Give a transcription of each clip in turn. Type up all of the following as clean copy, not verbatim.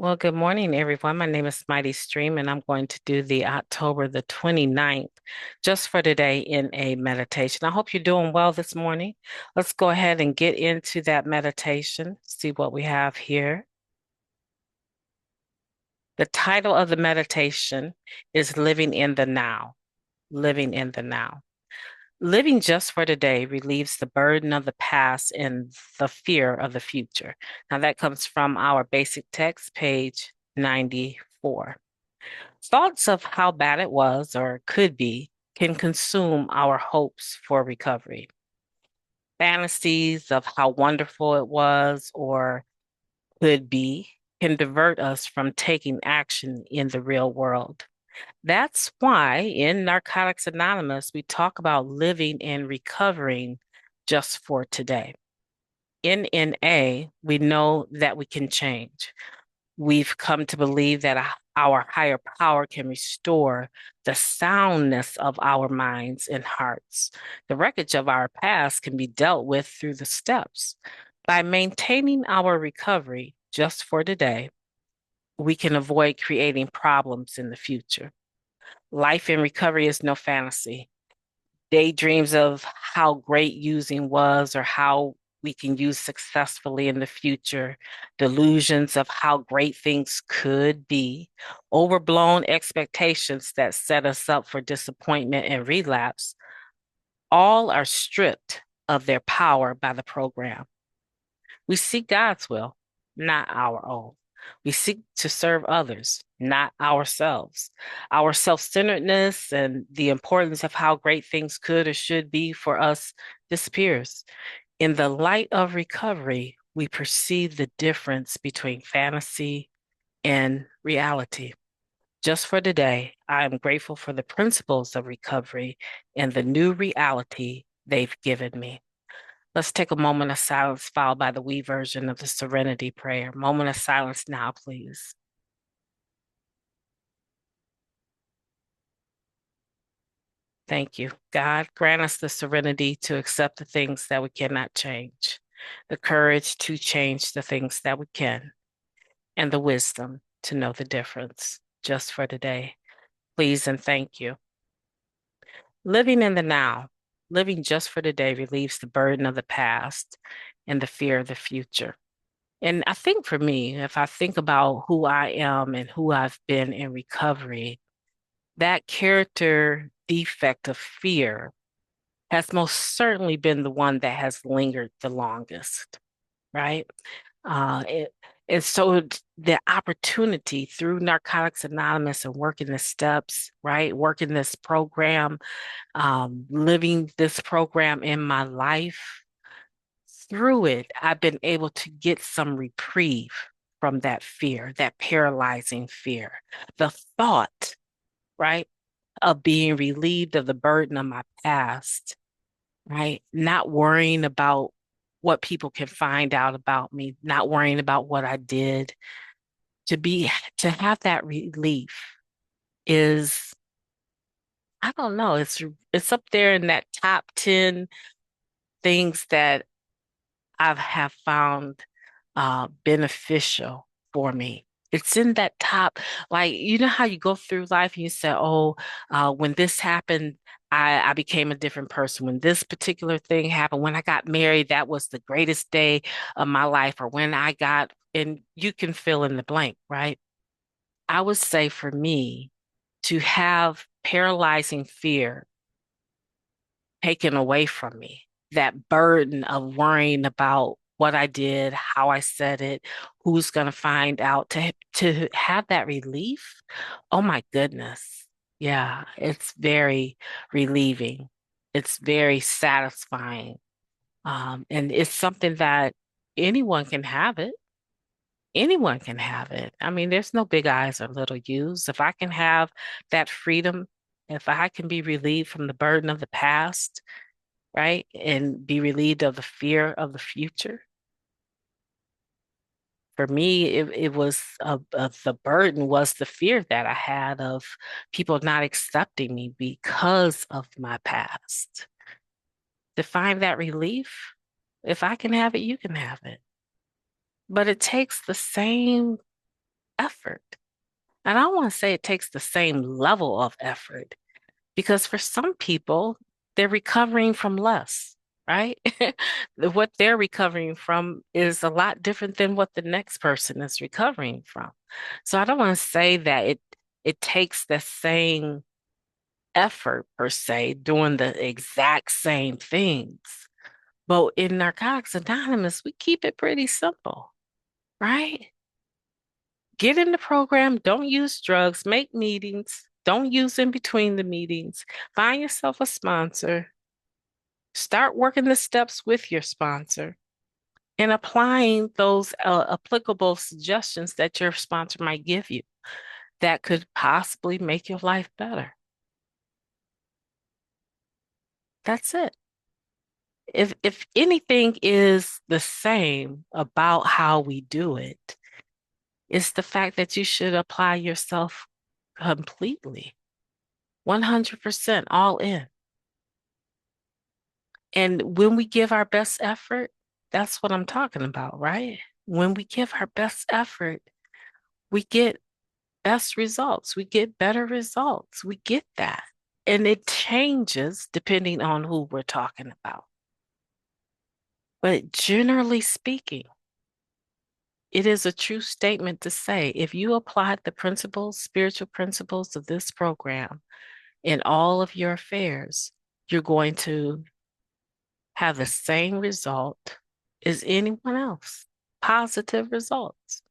Well, good morning, everyone. My name is MightyStream, and I'm going to do the October the 29th just for today in a meditation. I hope you're doing well this morning. Let's go ahead and get into that meditation, see what we have here. The title of the meditation is Living in the Now. Living in the Now. Living just for today relieves the burden of the past and the fear of the future. Now, that comes from our basic text, page 94. Thoughts of how bad it was or could be can consume our hopes for recovery. Fantasies of how wonderful it was or could be can divert us from taking action in the real world. That's why in Narcotics Anonymous, we talk about living and recovering just for today. In NA, we know that we can change. We've come to believe that our higher power can restore the soundness of our minds and hearts. The wreckage of our past can be dealt with through the steps. By maintaining our recovery just for today, we can avoid creating problems in the future. Life in recovery is no fantasy. Daydreams of how great using was or how we can use successfully in the future, delusions of how great things could be, overblown expectations that set us up for disappointment and relapse, all are stripped of their power by the program. We seek God's will, not our own. We seek to serve others, not ourselves. Our self-centeredness and the importance of how great things could or should be for us disappears. In the light of recovery, we perceive the difference between fantasy and reality. Just for today, I am grateful for the principles of recovery and the new reality they've given me. Let's take a moment of silence followed by the we version of the Serenity Prayer. Moment of silence now, please. Thank you. God, grant us the serenity to accept the things that we cannot change, the courage to change the things that we can, and the wisdom to know the difference just for today. Please and thank you. Living in the now, living just for today relieves the burden of the past and the fear of the future. And I think for me, if I think about who I am and who I've been in recovery, that character defect of fear has most certainly been the one that has lingered the longest, right? Uh, it, and so the opportunity through Narcotics Anonymous and working the steps, right? Working this program, living this program in my life, through it, I've been able to get some reprieve from that fear, that paralyzing fear, the thought, right, of being relieved of the burden of my past, right? Not worrying about what people can find out about me, not worrying about what I did. To be, to have that relief is, I don't know, it's up there in that top 10 things that I have found beneficial for me. It's in that top, like, you know how you go through life and you say, oh, when this happened, I became a different person. When this particular thing happened, when I got married, that was the greatest day of my life. Or when I got, and you can fill in the blank, right? I would say for me to have paralyzing fear taken away from me. That burden of worrying about what I did, how I said it, who's going to find out, to have that relief. Oh my goodness. Yeah, it's very relieving. It's very satisfying. And it's something that anyone can have it. Anyone can have it. I mean, there's no big eyes or little U's. If I can have that freedom, if I can be relieved from the burden of the past, right? And be relieved of the fear of the future. For me, it was the burden was the fear that I had of people not accepting me because of my past. To find that relief, if I can have it, you can have it. But it takes the same effort. And I want to say it takes the same level of effort because for some people, they're recovering from less, right? What they're recovering from is a lot different than what the next person is recovering from. So I don't want to say that it takes the same effort per se doing the exact same things. But in Narcotics Anonymous, we keep it pretty simple, right? Get in the program, don't use drugs, make meetings, don't use in between the meetings, find yourself a sponsor, start working the steps with your sponsor, and applying those applicable suggestions that your sponsor might give you that could possibly make your life better. That's it. If anything is the same about how we do it, it's the fact that you should apply yourself completely, 100% all in. And when we give our best effort, that's what I'm talking about, right? When we give our best effort, we get best results, we get better results, we get that. And it changes depending on who we're talking about. But generally speaking, it is a true statement to say if you applied the principles, spiritual principles of this program in all of your affairs, you're going to have the same result as anyone else. Positive results.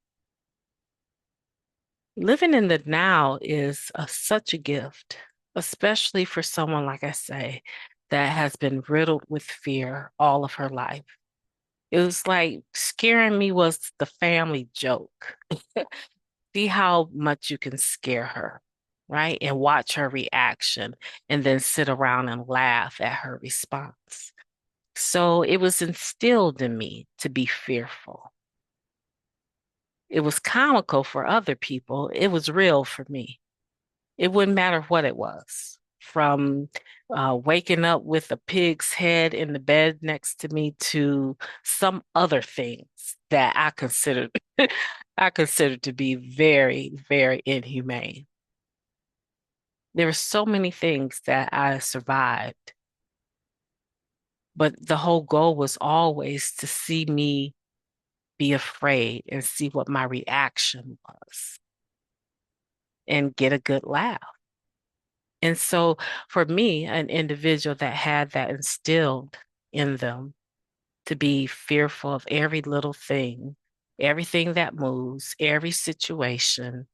Living in the now is such a gift, especially for someone, like I say, that has been riddled with fear all of her life. It was like scaring me was the family joke. See how much you can scare her, right? And watch her reaction and then sit around and laugh at her response. So it was instilled in me to be fearful. It was comical for other people. It was real for me. It wouldn't matter what it was, from waking up with a pig's head in the bed next to me to some other things that I considered I considered to be very, very inhumane. There were so many things that I survived, but the whole goal was always to see me be afraid and see what my reaction was and get a good laugh. And so for me, an individual that had that instilled in them to be fearful of every little thing, everything that moves, every situation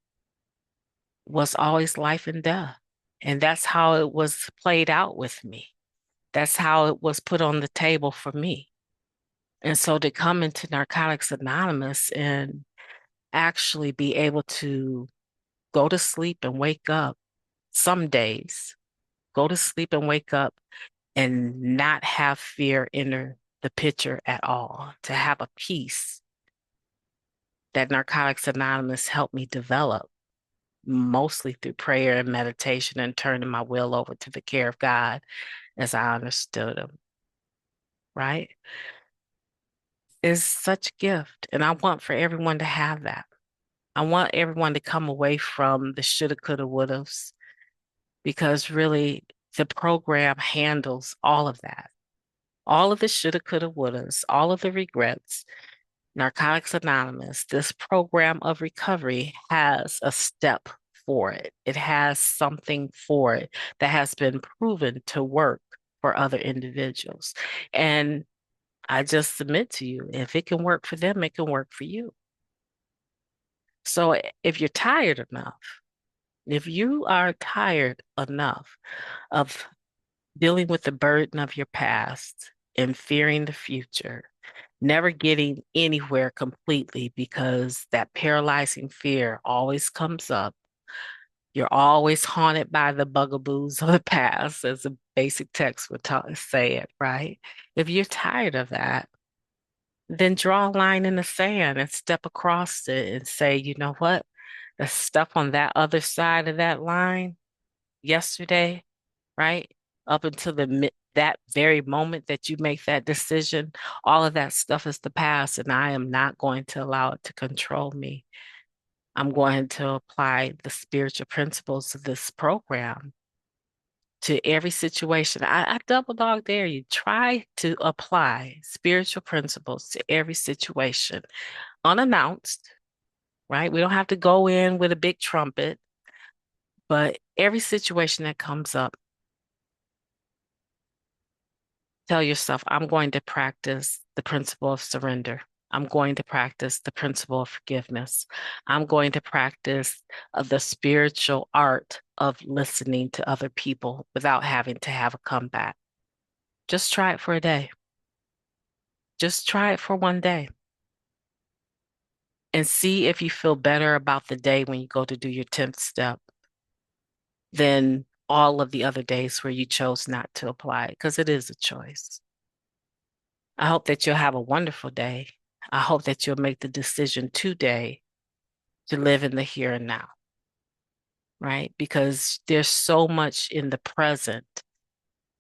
was always life and death. And that's how it was played out with me. That's how it was put on the table for me. And so to come into Narcotics Anonymous and actually be able to go to sleep and wake up some days, go to sleep and wake up and not have fear enter the picture at all, to have a peace that Narcotics Anonymous helped me develop, mostly through prayer and meditation and turning my will over to the care of God as I understood him, right? Is such a gift. And I want for everyone to have that. I want everyone to come away from the shoulda, coulda, wouldas, because really the program handles all of that. All of the shoulda, coulda, wouldas, all of the regrets. Narcotics Anonymous, this program of recovery has a step for it. It has something for it that has been proven to work for other individuals. And I just submit to you, if it can work for them, it can work for you. So if you're tired enough, if you are tired enough of dealing with the burden of your past and fearing the future, never getting anywhere completely because that paralyzing fear always comes up. You're always haunted by the bugaboos of the past, as a basic text would say it, right? If you're tired of that, then draw a line in the sand and step across it and say, you know what? The stuff on that other side of that line yesterday, right? Up until that very moment that you make that decision, all of that stuff is the past, and I am not going to allow it to control me. I'm going to apply the spiritual principles of this program to every situation. I double dog dare you. Try to apply spiritual principles to every situation unannounced, right? We don't have to go in with a big trumpet, but every situation that comes up, tell yourself, I'm going to practice the principle of surrender. I'm going to practice the principle of forgiveness. I'm going to practice the spiritual art of listening to other people without having to have a comeback. Just try it for a day. Just try it for one day and see if you feel better about the day when you go to do your 10th step than all of the other days where you chose not to apply it, because it is a choice. I hope that you'll have a wonderful day. I hope that you'll make the decision today to live in the here and now, right? Because there's so much in the present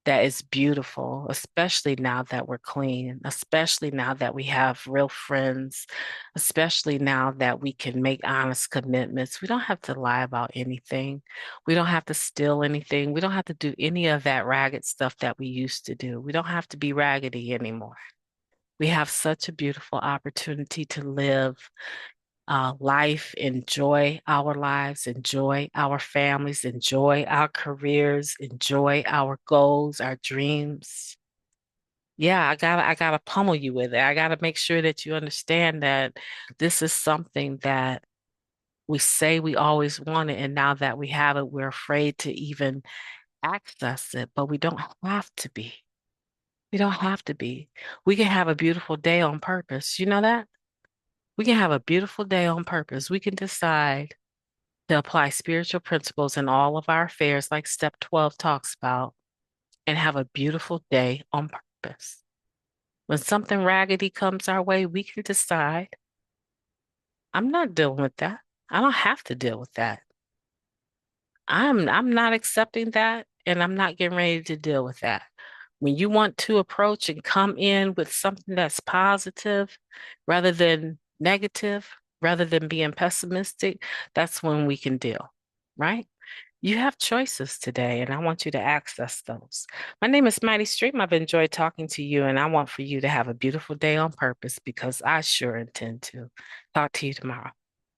that is beautiful, especially now that we're clean, especially now that we have real friends, especially now that we can make honest commitments. We don't have to lie about anything. We don't have to steal anything. We don't have to do any of that ragged stuff that we used to do. We don't have to be raggedy anymore. We have such a beautiful opportunity to live life, enjoy our lives, enjoy our families, enjoy our careers, enjoy our goals, our dreams. Yeah, I gotta pummel you with it. I gotta make sure that you understand that this is something that we say we always wanted, and now that we have it, we're afraid to even access it, but we don't have to be. We don't have to be. We can have a beautiful day on purpose. You know that? We can have a beautiful day on purpose. We can decide to apply spiritual principles in all of our affairs, like step 12 talks about, and have a beautiful day on purpose. When something raggedy comes our way, we can decide, I'm not dealing with that. I don't have to deal with that. I'm not accepting that, and I'm not getting ready to deal with that. When you want to approach and come in with something that's positive rather than negative, rather than being pessimistic, that's when we can deal, right? You have choices today, and I want you to access those. My name is Mighty Stream. I've enjoyed talking to you, and I want for you to have a beautiful day on purpose because I sure intend to. Talk to you tomorrow.